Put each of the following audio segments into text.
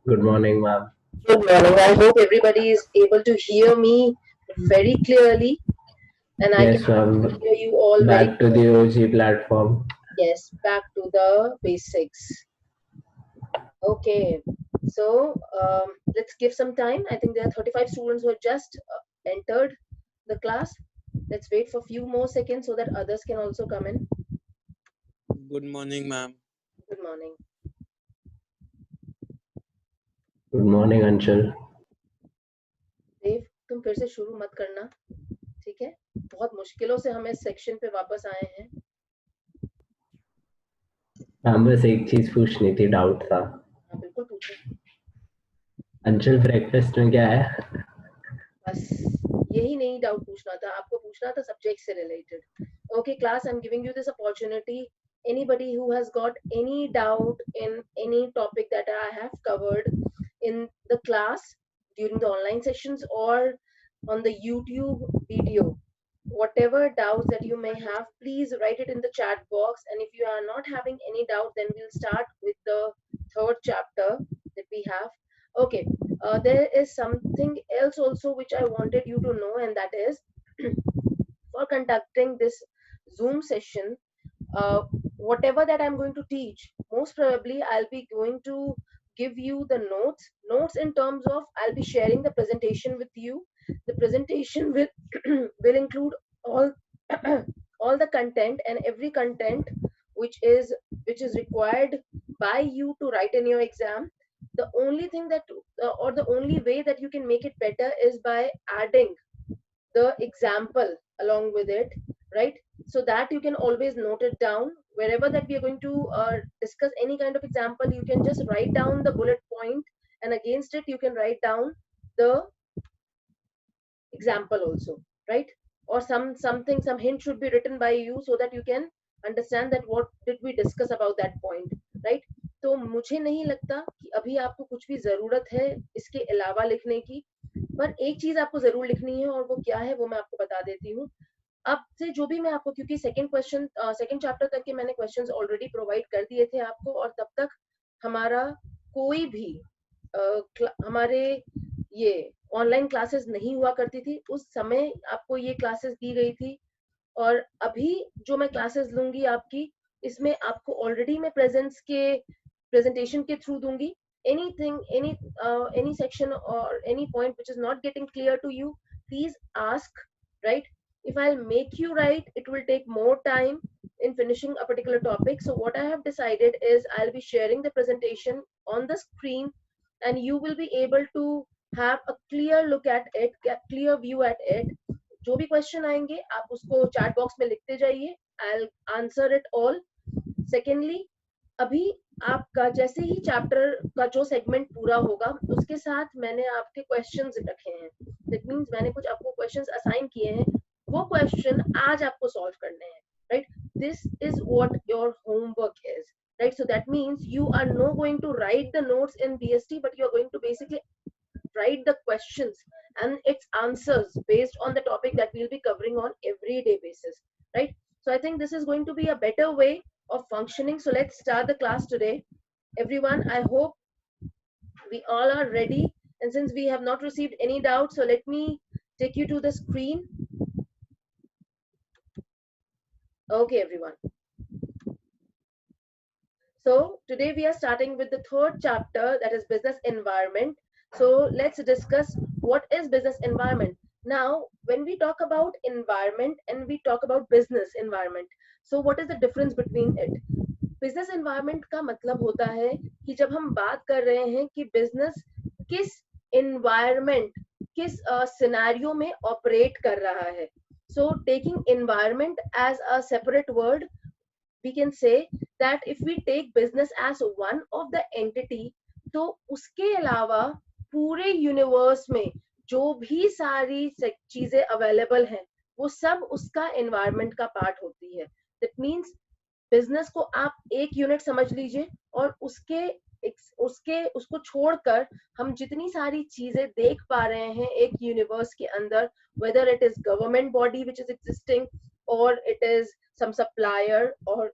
Good morning, ma'am. Good morning. I hope everybody is able to hear me very clearly and I can Yes, ma'am. hear you all very Back to the OG platform. yes, back to the basics. Okay. So let's give some time. I think there are 35 students who have just entered the class. Let's wait for a few more seconds so that others can also come in. Good morning, ma'am. Good morning. Good morning, Anshul. देव तुम फिर से शुरू मत करना, ठीक है? बहुत मुश्किलों से हम इस सेक्शन पे वापस आए हैं। मैम बस एक चीज पूछनी थी, डाउट था। हाँ बिल्कुल पूछो। अंशुल ब्रेकफास्ट में क्या है? बस यही नहीं डाउट पूछना था, आपको पूछना था सब्जेक्ट से related. Okay class, I'm giving you this opportunity. Anybody who has got any doubt in any topic that I have covered in the class during the online sessions or on the YouTube video, whatever doubts that you may have, please write it in the chat box. And if you are not having any doubt, then we'll start with the third chapter that we have. Okay, there is something else also which I wanted you to know, and that is for conducting this Zoom session, uh, whatever that I'm going to teach, most probably I'll be going to give you the notes in terms of I'll be sharing the presentation with you. The presentation will will include all all the content and every content which is required by you to write in your exam. The only thing that or the only way that you can make it better is by adding the example along with it, right? So that you can always note it down wherever that we are going to discuss any kind of example. You can just write down the bullet point, and against it you can write down the example also, right? Or some hint should be written by you so that you can understand that what did we discuss about that point, right? तो मुझे नहीं लगता कि अभी आपको कुछ भी जरूरत है इसके अलावा लिखने की, पर एक चीज आपको जरूर लिखनी है और वो क्या है वो मैं आपको बता देती हूँ। अब से जो भी मैं आपको, क्योंकि सेकंड चैप्टर तक के मैंने क्वेश्चंस ऑलरेडी प्रोवाइड कर दिए थे आपको, और तब तक हमारा कोई भी हमारे ये ऑनलाइन क्लासेस नहीं हुआ करती थी। उस समय आपको ये क्लासेस दी गई थी, और अभी जो मैं क्लासेस लूंगी आपकी, इसमें आपको ऑलरेडी मैं प्रेजेंटेशन के थ्रू दूंगी। anything any section or any point which is not getting clear to you, please ask, right? If I'll make you write, it will take more time in finishing a particular topic. So what I have decided is I'll be sharing the presentation on the screen, and you will be able to have a clear look at it, clear view at it. जो भी question आएंगे आप उसको chat box में लिखते जाइए, I answer it all. Secondly, अभी आपका जैसे ही चैप्टर का जो सेगमेंट पूरा होगा उसके साथ मैंने आपके क्वेश्चंस रखे हैं। दैट मींस मैंने कुछ आपको क्वेश्चंस असाइन किए हैं, वो क्वेश्चन आज आपको सॉल्व करने हैं, right? This is what your homework is, right? So that means you are not going to write the notes in BST, but you are going to basically write the questions and its answers based on the topic that we'll be covering on everyday basis, right? So I think this is going to be a better way of functioning. So let's start the class today. Everyone, I hope we all are ready, and since we have not received any doubts, so let me take you to the screen. Okay everyone, so today we are starting with the third chapter, that is business environment. So let's discuss what is business environment. Now, when we talk about environment and we talk about business environment, so what is the difference between it? Business environment का मतलब होता है कि जब हम बात कर रहे हैं कि बिजनेस किस एनवायरनमेंट, किस सिनेरियो में ऑपरेट कर रहा है। So taking environment as a separate word, we can say that if we take business as one of the entity, तो उसके अलावा पूरे यूनिवर्स में जो भी सारी चीजें अवेलेबल हैं वो सब उसका एनवायरनमेंट का पार्ट होती है। दैट मीन्स बिजनेस को आप एक यूनिट समझ लीजिए, और उसको छोड़कर हम जितनी सारी चीजें देख पा रहे हैं एक यूनिवर्स के अंदर, whether it is government body which is existing, or it is some supplier or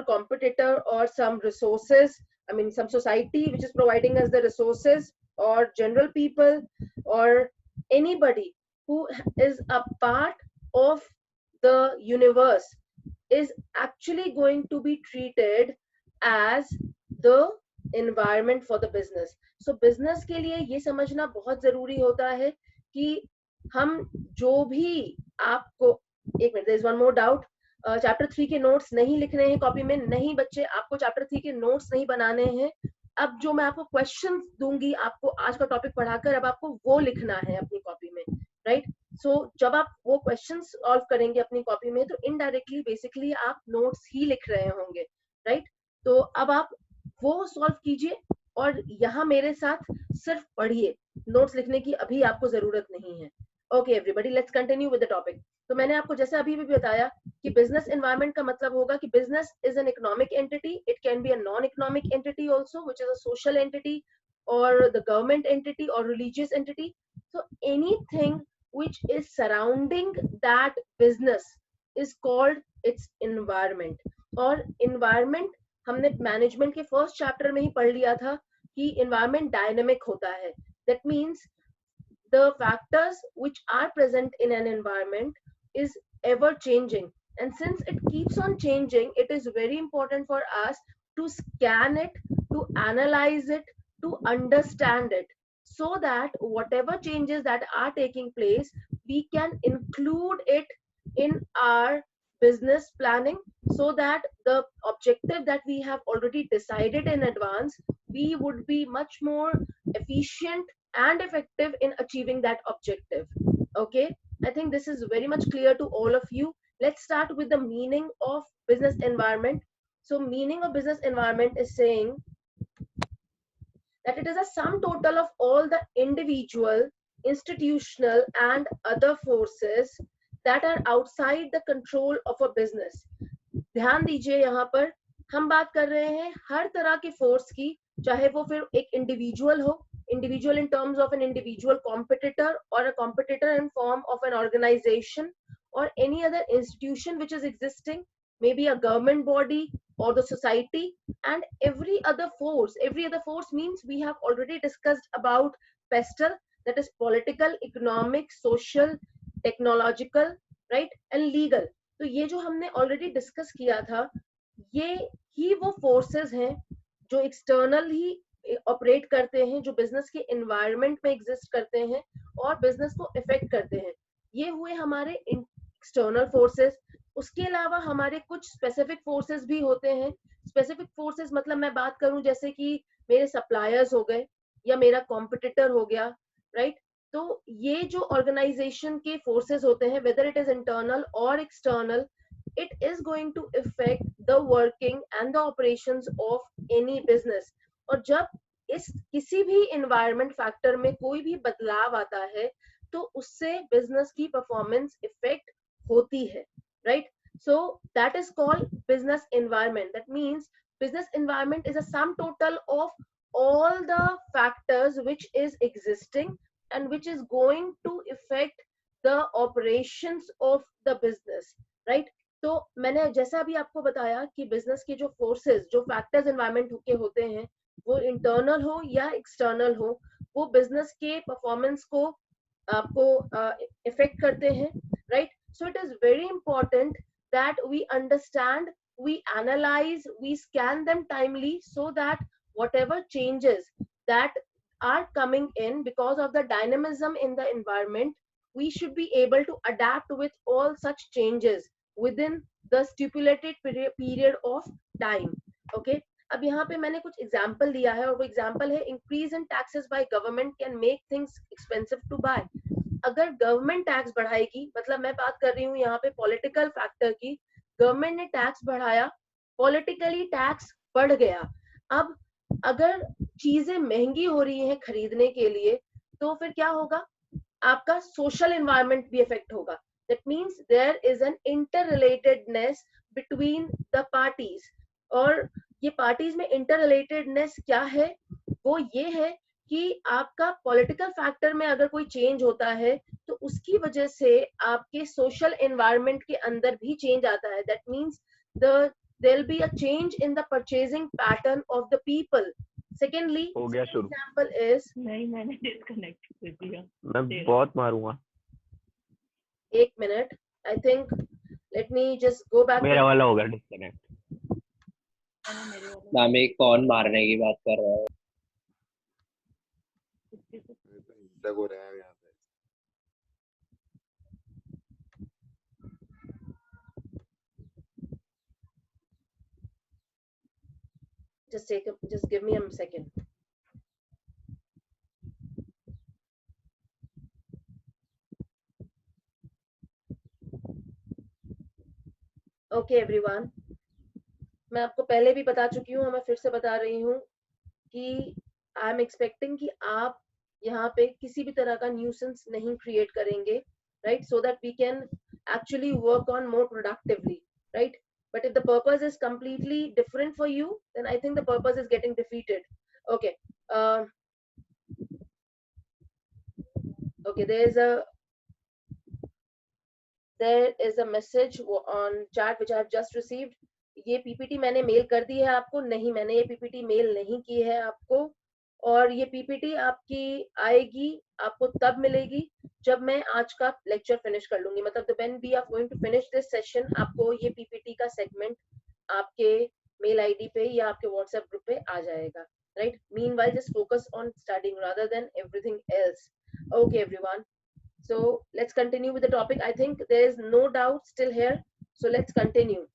competitor or some resources I mean some society which is providing us the resources, or general people, or anybody who is a part of the universe is actually going to be treated as the environment for the business. So business के लिए ये समझना बहुत जरूरी होता है कि हम जो भी आपको, एक minute, there is one more doubt, chapter 3 के नोट्स नहीं लिख रहे हैं कॉपी में, नहीं बच्चे, आपको चैप्टर 3 के नोट्स नहीं बनाने हैं। अब जो मैं आपको क्वेश्चन दूंगी आपको आज का टॉपिक पढ़ाकर, अब आपको वो लिखना है अपनी कॉपी में, राइट? सो जब आप वो क्वेश्चन सॉल्व करेंगे अपनी कॉपी में, तो इनडायरेक्टली बेसिकली आप नोट्स ही लिख रहे होंगे, राइट? तो अब आप वो सॉल्व कीजिए और यहाँ मेरे साथ सिर्फ पढ़िए, नोट्स लिखने की अभी आपको जरूरत नहीं है। Okay everybody, let's continue with the topic. तो मैंने आपको जैसे अभी भी बताया कि बिजनेस एनवायरनमेंट का मतलब होगा कि business is an economic entity, it can be a non economic entity also, which is a social entity और द गवर्नमेंट एंटिटी और religious entity. So anything which is surrounding that business is called its environment। और environment हमने management के first chapter में ही पढ़ लिया था कि environment dynamic होता है। That means the factors which are present in an environment is ever changing, and since it keeps on changing, it is very important for us to scan it, to analyze it, to understand it, so that whatever changes that are taking place, we can include it in our business planning, so that the objective that we have already decided in advance, we would be much more efficient and effective in achieving that objective. Okay, I think this is very much clear to all of you. Let's start with the meaning of business environment. So meaning of business environment is saying that it is a sum total of all the individual, institutional and other forces that are outside the control of a business। ध्यान दीजिए, यहाँ पर हम बात कर रहे हैं हर तरह के फोर्स की, चाहे वो फिर एक इंडिविजुअल हो, individual in terms of an individual competitor or a competitor in form of an organization or any other institution which is existing, maybe a government body or the society, and every other force means we have already discussed about PESTEL, that is political, economic, social, technological, right, and legal। तो ये जो हमने already discuss किया था, ये ही वो forces हैं जो एक्सटर्नल ही ऑपरेट करते हैं, जो बिजनेस के एनवायरनमेंट में एग्जिस्ट करते हैं और बिजनेस को इफेक्ट करते हैं। ये हुए हमारे एक्सटर्नल फोर्सेस। उसके अलावा हमारे कुछ स्पेसिफिक फोर्सेस भी होते हैं। स्पेसिफिक फोर्सेस मतलब मैं बात करूं जैसे कि मेरे सप्लायर्स हो गए या मेरा कॉम्पिटिटर हो गया, राइट? तो ये जो ऑर्गेनाइजेशन के फोर्सेस होते हैं, वेदर इट इज इंटरनल और external, it is going to affect the working and the operations of any business। और जब इस किसी भी environment factor में कोई भी बदलाव आता है तो उससे business की performance effect होती है, right? So that is called business environment। That means business environment is a sum total of all the factors which is existing and which is going to affect the operations of the business, right? तो मैंने जैसा भी आपको बताया कि business के जो forces, जो फैक्टर्स एनवायरनमेंट के होते हैं, वो इंटरनल हो या एक्सटर्नल हो, वो बिजनेस के परफॉर्मेंस को आपको इफेक्ट करते हैं, right? So it is very important that we understand, we analyse, we scan them timely, so that whatever changes that are coming in because of the dynamism in the environment, we should be able to adapt with all such changes within the stipulated period of time। okay, अब यहाँ पे मैंने कुछ example दिया है और वो example है increase in taxes by government can make things expensive to buy. अगर गवर्नमेंट टैक्स बढ़ाएगी, मतलब मैं बात कर रही हूँ यहाँ पे पॉलिटिकल फैक्टर की, गवर्नमेंट ने टैक्स बढ़ाया, पॉलिटिकली टैक्स बढ़ गया। अब अगर चीजें महंगी हो रही हैं खरीदने के लिए, तो फिर क्या होगा? आपका सोशल एनवायरनमेंट भी इफेक्ट होगा। That means there is an interrelatedness between the parties। और ये पार्टीज में इंटररिलेटेडनेस क्या है? वो ये है कि आपका पॉलिटिकल फैक्टर में अगर कोई चेंज होता है तो उसकी वजह से आपके सोशल एनवायरनमेंट के अंदर भी चेंज आता है। That means the there'll be a change in the purchasing pattern of the people. Secondly, हो गया शुरू। example is, नहीं मैंने डिस्कनेक्ट कर दिया। मैं बहुत मारूंगा। एक minute, I think let me just go back. मेरा वाला होगा डिस्कनेक्ट। मैम एक कौन मारने की बात कर रहा है? हो रहा है यहाँ पे। Just give me a second. Okay everyone, मैं आपको पहले भी बता चुकी हूँ, मैं फिर से बता रही हूँ कि आई एम एक्सपेक्टिंग कि आप यहाँ पे किसी भी तरह का न्यूसेंस नहीं क्रिएट करेंगे, right, so that we can actually work on more productively, right? But if the purpose is completely different for you, then I think the purpose is getting defeated. Okay, okay, there is a message on chat which I have just received. ये PPT मैंने mail कर दी है आपको? नहीं, मैंने ये PPT mail नहीं की है आपको, और ये पीपीटी आपकी आएगी, आपको तब मिलेगी जब मैं आज का लेक्चर फिनिश कर लूंगी। मतलब when we are going to finish this session, आपको ये पीपीटी का सेगमेंट आपके मेल आईडी पे या आपके व्हाट्सएप ग्रुप पे आ जाएगा, right? Meanwhile just focus on studying rather than everything else. Okay everyone, so let's continue with the topic. I think there is no doubt still here, so let's continue.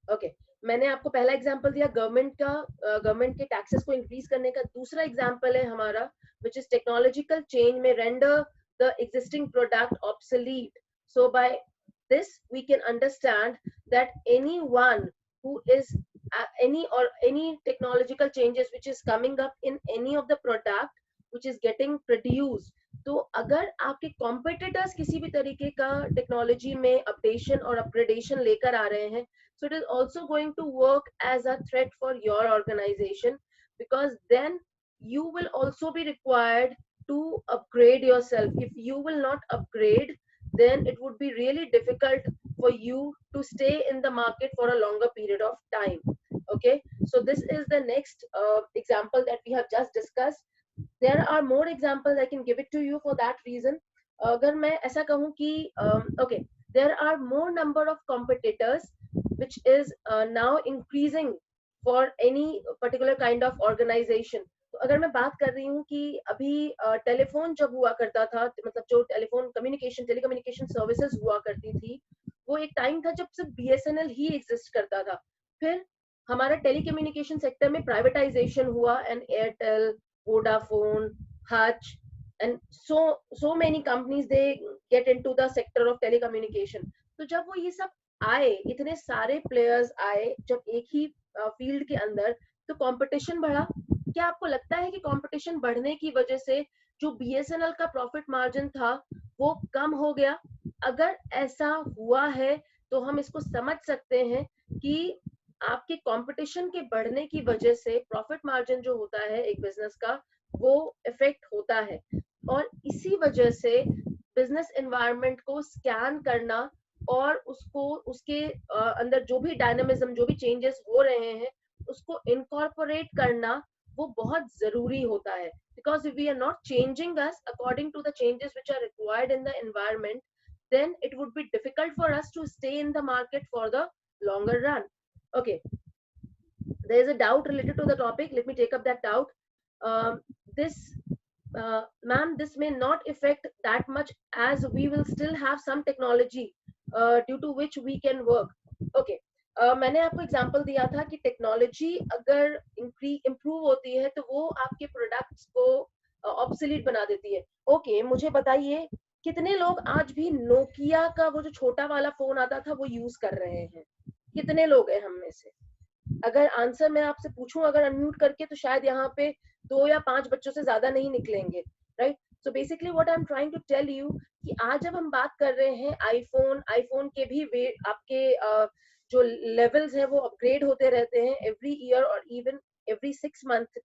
Okay, मैंने आपको पहला example दिया government के taxes को increase करने का। दूसरा example है हमारा व्हिच इज टेक्नोलॉजिकल चेंज में render the existing product obsolete. So by this we can understand that anyone who is any technological changes which is coming up in any of the product which is getting produced, तो अगर आपके competitors किसी भी तरीके का technology में updation और upgradation लेकर आ रहे हैं, so it is also going to work as a threat for your organization, because then you will also be required to upgrade yourself. If you will not upgrade, then it would be really difficult for you to stay in the market for a longer period of time. Okay, so this is the next example that we have just discussed. There are more examples, I can give it to you for that reason. अगर मैं ऐसा कहूँ कि okay, there are more number of competitors which is now increasing for any particular kind of organization. तो अगर मैं बात कर रही हूँ कि अभी टेलीफोन जब हुआ करता था, मतलब जो टेलीकम्युनिकेशन सर्विसेज हुआ करती थी, वो एक टाइम था जब सिर्फ बीएसएनएल ही एग्जिस्ट करता था। फिर हमारा टेलीकम्युनिकेशन सेक्टर में प्राइवेटाइजेशन हुआ and Airtel, Vodafone, Hutch and so many companies they get into the sector of telecommunication. तो जब वो ये सब आए, इतने सारे प्लेयर्स आए जब एक ही फील्ड के अंदर, तो कंपटीशन बढ़ा। क्या आपको लगता है कि कंपटीशन बढ़ने की वजह से जो बीएसएनएल का प्रॉफिट मार्जिन था वो कम हो गया? अगर ऐसा हुआ है तो हम इसको समझ सकते हैं कि आपके कंपटीशन के बढ़ने की वजह से प्रॉफिट मार्जिन जो होता है एक बिजनेस का, वो इफेक्ट होता है। और इसी वजह से बिजनेस एनवायरनमेंट को स्कैन करना और उसको उसके अंदर जो भी डायनामिज्म, जो भी चेंजेस हो रहे हैं, उसको इनकॉर्पोरेट करना वो बहुत जरूरी होता है। Because if we are not changing us according to the changes which are required in the environment, then it would be difficult for us to stay in the market for the longer run. Okay, there is a doubt related to the topic. Let me take up that doubt. Ma'am, this may not affect that much as we will still have some technology due to which we can work. Okay, मैंने आपको example दिया था कि technology अगर improve होती है तो वो आपके प्रोडक्ट्स को ऑब्सोलीट बना देती है। ओके, मुझे बताइए कितने लोग आज भी नोकिया का वो जो छोटा वाला फोन आता था वो यूज कर रहे हैं? कितने लोग हैं हम में से? अगर आंसर मैं आपसे पूछूं अगर अनम्यूट करके, तो शायद यहाँ पे 2 या 5 बच्चों से ज्यादा नहीं निकलेंगे, right? So basically what I am trying to tell you कि आज जब हम बात कर रहे हैं आईफोन के भी आपके जो लेवल्स हैं वो अपग्रेड होते रहते हैं एवरी ईयर और इवन एवरी 6 मंथ।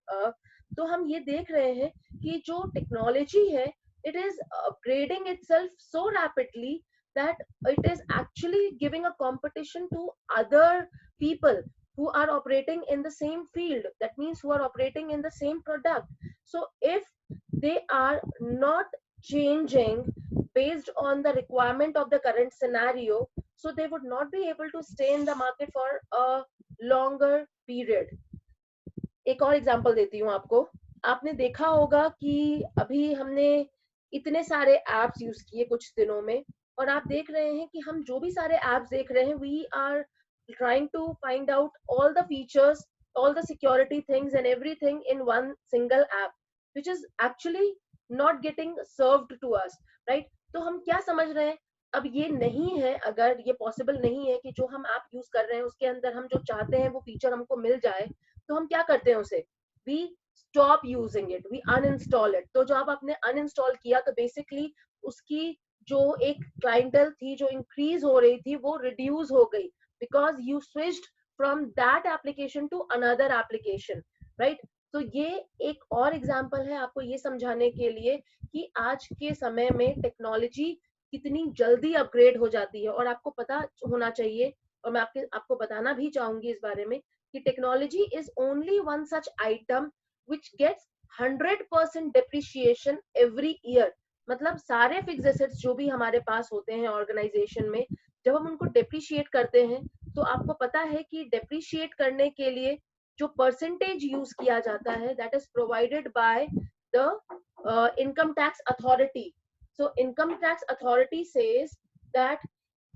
तो हम ये देख रहे हैं कि जो टेक्नोलॉजी है it is upgrading itself so rapidly that it is actually giving a competition to other people who are operating in the same field, that means who are operating in the same product. So if they are not changing based on the requirement of the current scenario, so they would not be able to stay in the market for a longer period. एक और example देती हूँ आपको. आपने देखा होगा कि अभी हमने इतने सारे एप्स यूज किए कुछ दिनों में, और आप देख रहे हैं कि हम जो भी सारे एप्स देख रहे हैं, we are trying to find out all the features, all the security things and everything in one single app, which is actually not getting served to us, right? तो हम क्या समझ रहे हैं, अब ये नहीं है, अगर ये पॉसिबल नहीं है कि जो हम ऐप यूज कर रहे हैं उसके अंदर हम जो चाहते हैं वो फीचर हमको मिल जाए, तो हम क्या करते हैं उसे, we stop using it, we uninstall it. तो जब आपने uninstall किया तो बेसिकली उसकी जो एक क्लाइंटल थी जो इंक्रीज हो रही थी वो रिड्यूस हो गई, because you switched from that application to another application, right? तो ये एक और एग्जांपल है आपको ये समझाने के लिए कि आज के समय में टेक्नोलॉजी कितनी जल्दी अपग्रेड हो जाती है. और आपको पता होना चाहिए, और मैं आपको बताना भी चाहूंगी इस बारे में, कि technology is only one such item which gets 100% depreciation every year. मतलब सारे फिक्स एसेट्स जो भी हमारे पास होते हैं ऑर्गेनाइजेशन में, जब हम उनको डेप्रिशिएट करते हैं तो आपको पता है कि डेप्रिशिएट करने के लिए जो परसेंटेज यूज किया जाता है, that is provided by the income tax authority. So income tax authority says that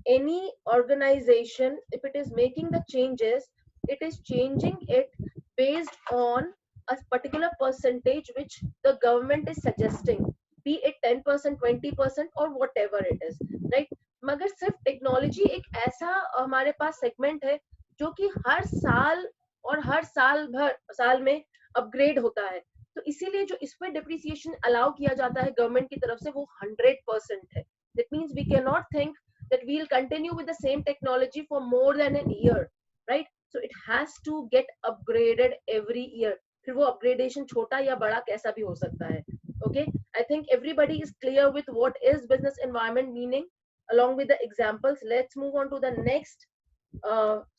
any organization, if it is making the changes, it is changing it based on a particular percentage which the government is suggesting, be it 10%, 20% or whatever it is, right? मगर सिर्फ technology एक ऐसा हमारे पास segment है जो कि हर साल और हर साल में अपग्रेड होता है. तो इसीलिए जो इस पर डिप्रिसिएशन अलाउ किया जाता है गवर्नमेंट की तरफ से वो 100% है. That means we cannot think that we'll continue with the same technology for more than a year, right? So it has to get upgraded every year. फिर वो upgradation छोटा या बड़ा कैसा भी हो सकता है. Okay, I think everybody is clear with what is business environment meaning along with the examples. Let's move on to the next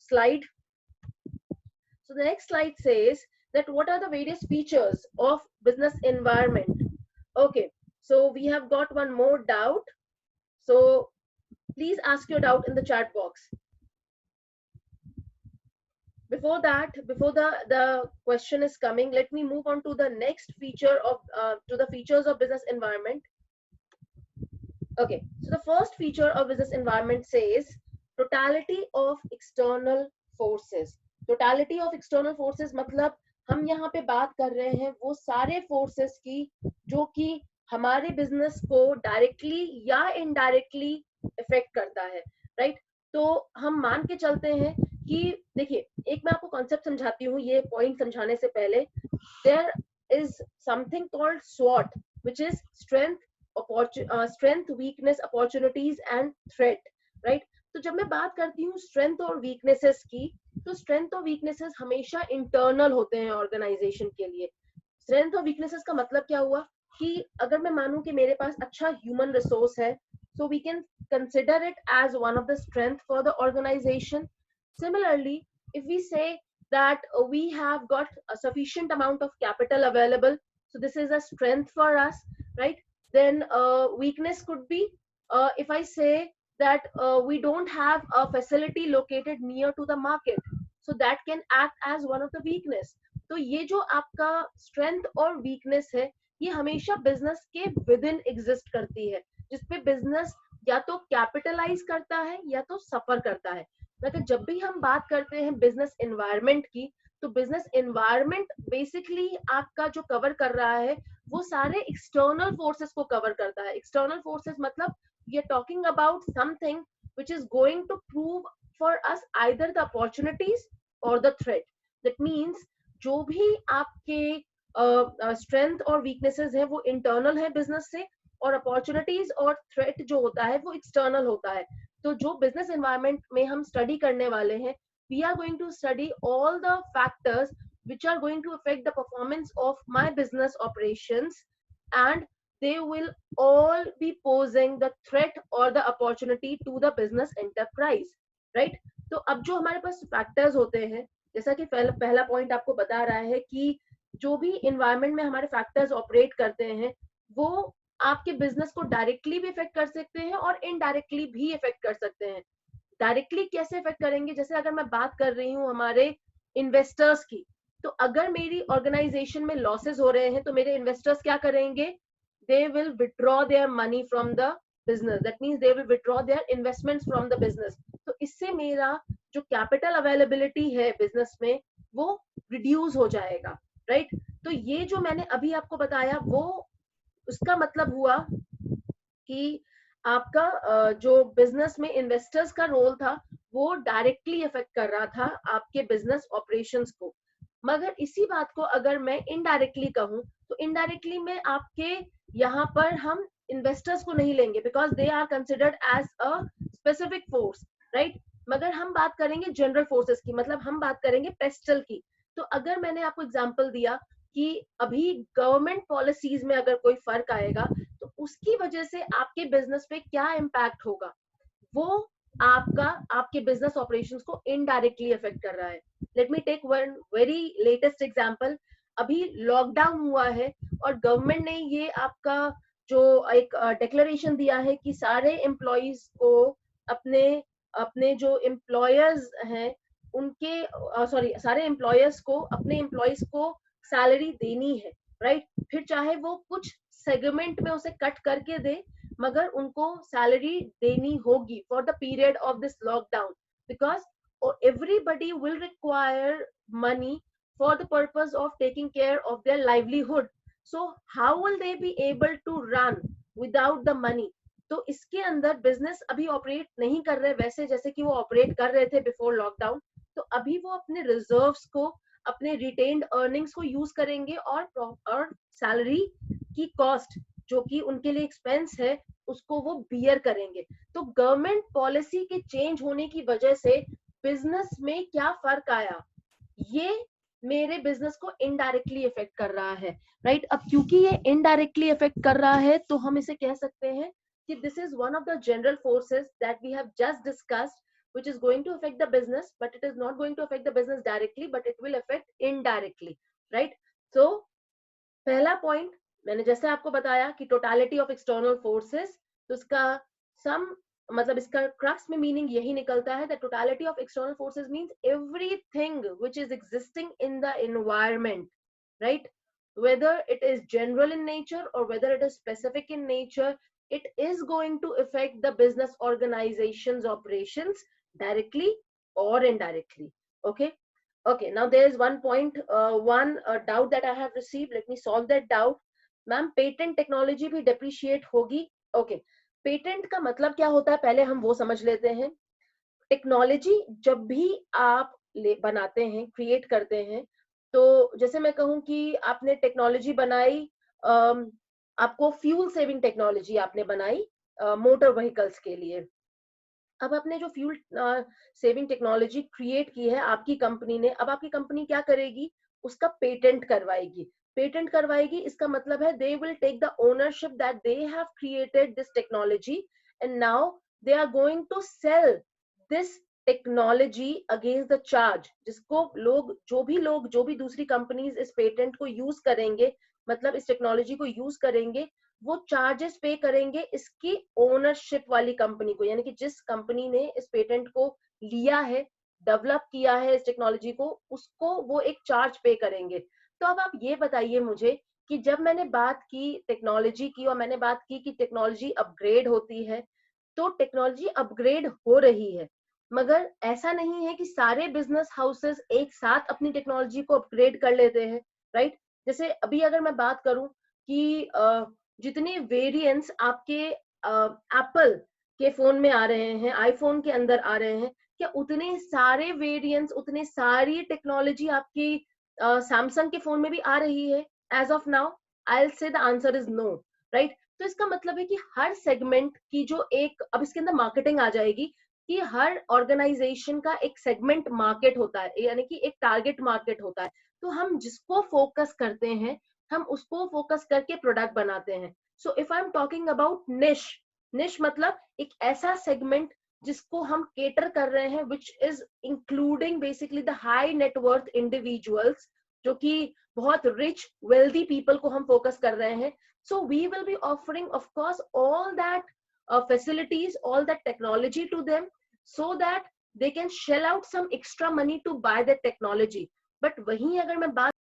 slide. So the next slide says that what are the various features of business environment. Okay, so we have got one more doubt, so please ask your doubt in the chat box. Before that, before the question is coming, let me move on to the next feature of to the features of business environment. Okay, so the first feature of business environment says totality of external forces. Totality of external forces मतलब हम यहाँ पे बात कर रहे हैं वो सारे forces की जो कि हमारे business को directly या indirectly affect करता है, right? तो हम मान के चलते हैं कि देखिए, एक मैं आपको concept समझाती हूँ ये point समझाने से पहले. There is something called SWOT, which is strength, weakness, opportunities and threat, right? तो जब मैं बात करती हूँ strength और weaknesses की, तो strength और weaknesses हमेशा internal होते हैं organization के लिए. Strength और weaknesses का मतलब क्या हुआ कि अगर मैं मानूं कि मेरे पास अच्छा human resource है, so we can consider it as one of the strength for the organization. Similarly, if we say that we have got a sufficient amount of capital available, so this is a strength for us, right? Then weakness could be if I say that we don't have a facility located near to the market, so that can act as one of the weakness. तो ये जो आपका strength और weakness है, ये हमेशा business के within exist करती है, जिसपे business या तो capitalize करता है या तो suffer करता है. मगर जब भी हम बात करते हैं business environment की, तो business environment basically आपका जो cover कर रहा है वो सारे external forces को cover करता है. External forces मतलब we are talking about something which is going to prove for us either the opportunities or the threat. That means जो भी आपके strength और weaknesses है वो internal है business से, और opportunities और threat जो होता है वो external होता है. तो जो business environment में हम study करने वाले हैं, we are going to study all the factors which are going to affect the performance of my business operations, and they will all be posing the threat or the opportunity to the business enterprise, right? तो अब जो हमारे पास factors होते हैं, जैसा कि पहला point आपको बता रहा है कि जो भी इन्वायरमेंट में हमारे फैक्टर्स ऑपरेट करते हैं वो आपके बिजनेस को डायरेक्टली भी इफेक्ट कर सकते हैं और इनडायरेक्टली भी इफेक्ट कर सकते हैं। डायरेक्टली कैसे इफेक्ट करेंगे? जैसे अगर मैं बात कर रही हूँ हमारे इन्वेस्टर्स की, तो अगर मेरी ऑर्गेनाइजेशन में लॉसेस हो रहे हैं तो मेरे इन्वेस्टर्स क्या करेंगे? They will withdraw their money from the business, that means they will withdraw their investments from the business. तो इससे मेरा जो कैपिटल अवेलेबिलिटी है बिजनेस में वो रिड्यूस हो जाएगा, राइट? तो ये जो मैंने अभी आपको बताया वो उसका मतलब हुआ कि आपका जो बिजनेस में इन्वेस्टर्स का रोल था वो डायरेक्टली इफेक्ट कर रहा था आपके बिजनेस ऑपरेशंस को। मगर इसी बात को अगर मैं इनडायरेक्टली कहूँ तो इनडायरेक्टली में आपके यहाँ पर हम इन्वेस्टर्स को नहीं लेंगे because they are considered as a specific force, right? मगर हम बात करेंगे जनरल फोर्सेस की, मतलब हम बात करेंगे पेस्टल की। तो अगर मैंने आपको एग्जांपल दिया कि अभी गवर्नमेंट पॉलिसीज में अगर कोई फर्क आएगा तो उसकी वजह से आपके बिजनेस पे क्या इम्पैक्ट होगा, वो आपके बिजनेस ऑपरेशंस को इनडायरेक्टली इफेक्ट कर रहा है। Let me take one very latest example. अभी लॉकडाउन हुआ है और गवर्नमेंट ने ये आपका जो एक डिक्लेरेशन दिया है कि सारे एम्प्लॉइज को अपने जो एम्प्लॉयर्स हैं उनके सारे एम्प्लॉयर्स को अपने एम्प्लॉइज को सैलरी देनी है, राइट? फिर चाहे वो कुछ सेगमेंट में उसे कट करके दे मगर उनको सैलरी देनी होगी for the period of this lockdown because everybody will require money for the purpose of taking care of their livelihood. So how will they be able to run without the money? तो इसके अंदर business अभी operate नहीं कर रहे वैसे जैसे कि वो ऑपरेट कर रहे थे बिफोर लॉकडाउन। तो अभी वो अपने रिजर्व्स को, अपने रिटेन्ड अर्निंग्स को यूज करेंगे और सैलरी की कॉस्ट जो कि उनके लिए एक्सपेंस है उसको वो बियर करेंगे। तो गवर्नमेंट पॉलिसी के चेंज होने की वजह से बिजनेस में क्या फर्क आया, ये मेरे बिजनेस को इनडायरेक्टली इफेक्ट कर रहा है, राइट? अब क्योंकि ये इनडायरेक्टली इफेक्ट कर रहा है तो हम इसे कह सकते हैं कि this is one of the general forces that we have just discussed which is going to affect the business, but it is not going to affect the business directly, but it will affect indirectly, right? So पहला point मैंने जैसे आपको बताया कि totality of external forces, तो इसका सम मतलब इसका क्रक्स में मीनिंग यही निकलता है that totality of external forces means everything which is existing in the environment, right? whether it is general in nature or whether it is specific in nature, it is going to affect the business organization's operations directly or indirectly. Okay, now there is one point, one doubt that I have received. Let me solve that doubt. Ma'am, patent technology भी depreciate होगी? Okay, patent का मतलब क्या होता है पहले हम वो समझ लेते हैं। टेक्नोलॉजी जब भी आप बनाते हैं, क्रिएट करते हैं, तो जैसे मैं कहूँ कि आपने टेक्नोलॉजी बनाई, आपको फ्यूल सेविंग टेक्नोलॉजी आपने बनाई मोटर व्हीकल्स के लिए। अब आपने जो फ्यूल सेविंग टेक्नोलॉजी क्रिएट की है आपकी कंपनी ने, अब आपकी कंपनी क्या करेगी, उसका पेटेंट करवाएगी। पेटेंट करवाएगी इसका मतलब है they will take the ownership that they have created this technology and now they are going to sell this technology against the charge, जिसको जो भी दूसरी कंपनीज इस पेटेंट को यूज करेंगे, मतलब इस टेक्नोलॉजी को यूज करेंगे, वो चार्जेस पे करेंगे इसकी ओनरशिप वाली कंपनी को, यानी कि जिस कंपनी ने इस पेटेंट को लिया है, डेवलप किया है इस टेक्नोलॉजी को, उसको वो एक चार्ज पे करेंगे। तो अब आप ये बताइए मुझे कि जब मैंने बात की टेक्नोलॉजी की और मैंने बात की कि टेक्नोलॉजी अपग्रेड होती है, तो टेक्नोलॉजी अपग्रेड हो रही है, मगर ऐसा नहीं है कि सारे बिजनेस हाउसेस एक साथ अपनी टेक्नोलॉजी को अपग्रेड कर लेते हैं, राइट? जैसे अभी अगर मैं बात करूं कि जितने वेरिएंट्स आपके एप्पल के फोन में आ रहे हैं, आईफोन के अंदर आ रहे हैं, क्या उतने सारे वेरिएंट्स, उतने सारी टेक्नोलॉजी आपकी सैमसंग के फोन में भी आ रही है? As of now I will say the answer is no, right? तो इसका मतलब है कि हर सेगमेंट की जो एक, अब इसके अंदर मार्केटिंग आ जाएगी कि हर ऑर्गेनाइजेशन का एक सेगमेंट मार्केट होता है, यानी कि एक टारगेट मार्केट होता है। तो हम जिसको फोकस करते हैं हम उसको फोकस करके प्रोडक्ट बनाते हैं. So if I am talking about निश मतलब एक ऐसा सेगमेंट जिसको हम केटर कर रहे हैं, which is including basically the high net worth individuals, जो कि बहुत रिच वेल्दी पीपल को हम फोकस कर रहे हैं. So we will be offering of course all that facilities, all that technology to them, so that they can shell out some extra money to buy that technology. But वहीं अगर मैं बात